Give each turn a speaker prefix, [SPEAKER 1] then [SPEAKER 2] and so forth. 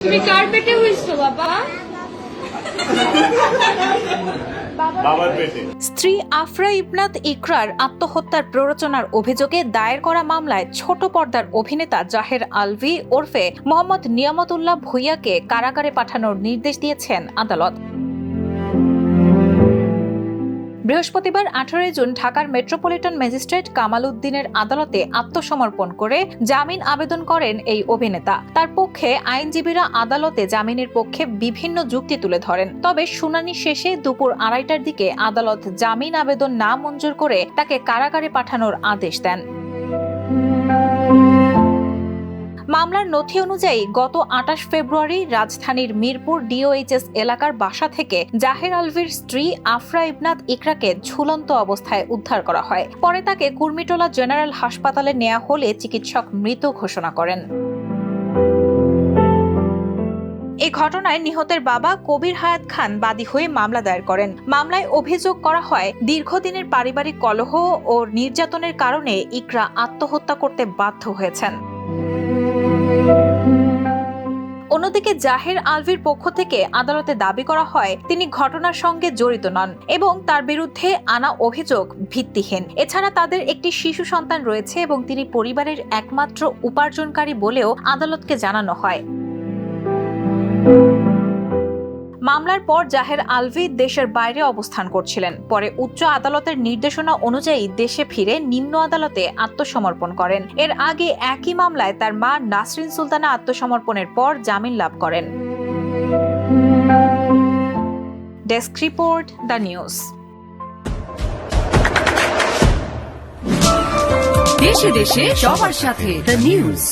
[SPEAKER 1] তুমি কার পেটে হইছো বাবা?
[SPEAKER 2] স্ত্রী আফরা ইবনাত ইকরার আত্মহত্যার প্ররোচনার অভিযোগে দায়ের করা মামলায় ছোট পর্দার অভিনেতা জাহের আলভি ওরফে মোহাম্মদ নিয়ামতুল্লাহ ভূঁইয়াকে কারাগারে পাঠানোর নির্দেশ দিয়েছেন আদালত। বৃহস্পতিবার 18 জুন ঢাকার মেট্রোপলিটন ম্যাজিস্ট্রেট কামাল উদ্দিনের আদালতে আত্মসমর্পণ করে জামিন আবেদন করেন এই অভিনেতা। তার পক্ষে আইনজীবীরা আদালতে জামিনের পক্ষে বিভিন্ন যুক্তি তুলে ধরেন। তবে শুনানি শেষে দুপুর 2:30টার দিকে আদালত জামিন আবেদন না মঞ্জুর করে তাকে কারাগারে পাঠানোর আদেশ দেন। মামলার নথি অনুযায়ী গত 28 ফেব্রুয়ারি রাজধানীর মিরপুর ডিওএইচএস এলাকার বাসা থেকে জাহের আলভির স্ত্রী আফরা ইবনাত ইকরাকে ঝুলন্ত অবস্থায় উদ্ধার করা হয়। পরে তাকে কুর্মিটোলা জেনারেল হাসপাতালে নেওয়া হলে চিকিৎসক মৃত ঘোষণা করেন। এই ঘটনায় নিহতের বাবা কবির হায়াত খান বাদী হয়ে মামলা দায়ের করেন। মামলায় অভিযোগ করা হয়, দীর্ঘদিনের পারিবারিক কলহ ও নির্যাতনের কারণে ইকরা আত্মহত্যা করতে বাধ্য হয়েছেন। অন্যদিকে জাহের আলভির পক্ষ থেকে আদালতে দাবি করা হয় তিনি ঘটনার সঙ্গে জড়িত নন এবং তার বিরুদ্ধে আনা অভিযোগ ভিত্তিহীন। এছাড়া তাদের একটি শিশু সন্তান রয়েছে এবং তিনি পরিবারের একমাত্র উপার্জনকারী বলেও আদালতকে জানানো হয়। মামলার পর জাহের আলভি দেশের বাইরে অবস্থান করছিলেন। পরে উচ্চ আদালতের নির্দেশনা অনুযায়ী দেশে ফিরে নিম্ন আদালতে আত্মসমর্পণ করেন। এর আগে একই মামলায় তার মা নাসরিন সুলতানা আত্মসমর্পণের পর জামিন লাভ করেন। Desk report, the news.
[SPEAKER 3] দেশে দেশে সবার সাথে দ্য নিউজ।